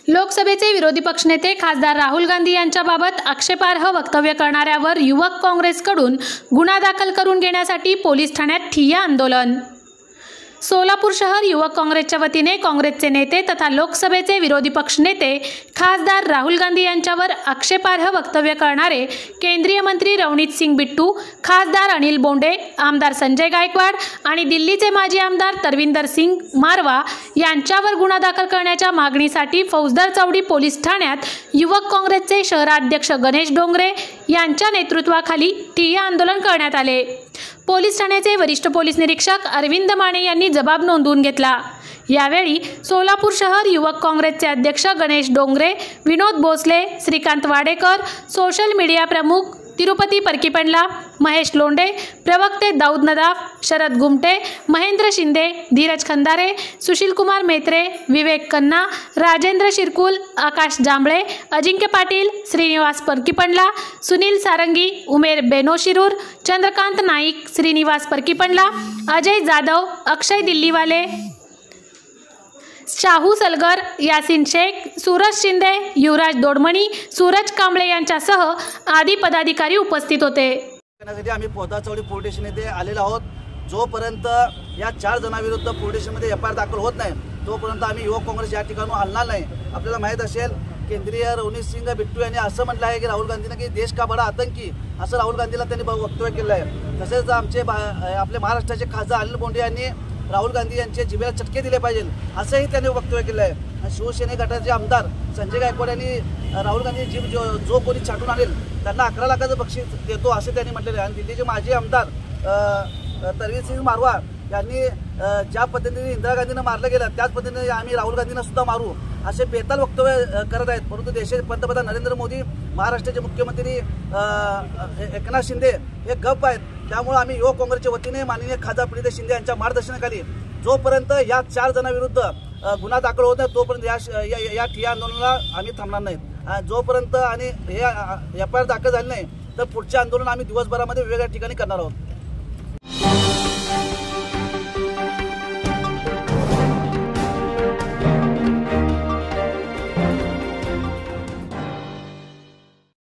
लोकसभेचे विरोधी पक्षनेते खासदार राहुल गांधी यांच्याबाबत आक्षेपार्ह वक्तव्य करणाऱ्यावर युवक काँग्रेसकडून गुन्हा दाखल करून घेण्यासाठी पोलीस ठाण्यात ठिय्या आंदोलन। सोलापूर शहर युवक काँग्रेसच्या वतीने काँग्रेसचे नेते तथा लोकसभेचे विरोधी पक्षनेते खासदार राहुल गांधी यांच्यावर आक्षेपार्ह वक्तव्य करणारे केंद्रीय मंत्री रवनीत सिंग बिट्टू, खासदार अनिल बोंडे, आमदार संजय गायकवाड आणि दिल्लीचे माजी आमदार तरविंदर सिंग मारवा यांच्यावर गुन्हा दाखल करण्याच्या मागणीसाठी फौजदार चौडी पोलीस ठाण्यात युवक काँग्रेसचे शहराध्यक्ष गणेश डोंगरे यांच्या नेतृत्वाखाली ठिय्या आंदोलन करण्यात आले। पोलीस ठाण्याचे वरिष्ठ पोलीस निरीक्षक अरविंद माने यांनी जबाब नोंदवून घेतला। यावेळी सोलापूर शहर युवक काँग्रेसचे अध्यक्ष गणेश डोंगरे, विनोद भोसले, श्रीकांत वाडेकर, सोशल मीडिया प्रमुख तिरुपती परकीपंडला, महेश लोंढे, प्रवक्ते दाऊद नदाफ, शरद गुमटे, महेंद्र शिंदे, धीरज खंदारे, सुशील कुमार मेत्रे, विवेक कन्ना, राजेंद्र शिरकुल, आकाश जांभळे, अजिंक्य पाटील, श्रीनिवास परकीपंडला, सुनील सारंगी, उमेर बेनोशिरूर, चंद्रकांत नाईक, श्रीनिवास परकीपंडला, अजय जाधव, अक्षय दिल्लीवाले, शाहू सलगर, यासिन शेख, सूरज शिंदे, युवराज दोडमणी, सूरज कांबळे यांच्यासह आदी पदाधिकारी उपस्थित होते। आम्ही फौजदार चौडी पोलीस स्टेशन येथे आलेलो आहोत। जोपर्यंत या 4 जणांविरुद्ध पोलीस स्टेशनमध्ये एफआयआर दाखल होत नाही तोपर्यंत आम्ही युवक काँग्रेस या ठिकाणी हलणार नाही। आपल्याला माहीत असेल केंद्रीय रवनीत सिंग बिट्टू यांनी असं म्हटलं आहे की राहुल गांधीने की देश का बडा आतंकी असं राहुल गांधीला त्यांनी वक्तव्य केलं आहे। तसेच आपले महाराष्ट्राचे खासदार अनिल बोंडे यांनी राहुल गांधी यांचे जिभेला चटके दिले पाहिजे असंही त्यांनी वक्तव्य केलं आहे। शिवसेने गटाचे आमदार संजय गायकवाड यांनी राहुल गांधी जीभ जो कोणी छाटून आणेल त्यांना 11 लाखाचं बक्षीस देतो असे त्यांनी म्हटलेले आहे। आणि दिल्लीचे माजी आमदार तरविंदर सिंग मारवा यांनी ज्या पद्धतीने इंदिरा गांधींना मारलं गेलं त्याच पद्धतीने आम्ही राहुल गांधींना सुद्धा मारू असे बेताल वक्तव्य करत आहेत। परंतु देशाचे पंतप्रधान नरेंद्र मोदी, महाराष्ट्राचे मुख्यमंत्री एकनाथ शिंदे हे गप्प आहेत। त्यामुळे आम्ही युवक काँग्रेसच्या वतीने माननीय खासदार प्रणिती शिंदे यांच्या मार्गदर्शनाखाली जोपर्यंत या 4 जणांविरुद्ध गुन्हा दाखल होत नाही तोपर्यंत या ठिय्या आंदोलनाला आम्ही थांबणार नाहीत। जोपर्यंत आणि हे एफआयआर दाखल झाले नाही तर पुढचे आंदोलन आम्ही दिवसभरामध्ये वेगवेगळ्या ठिकाणी करणार आहोत।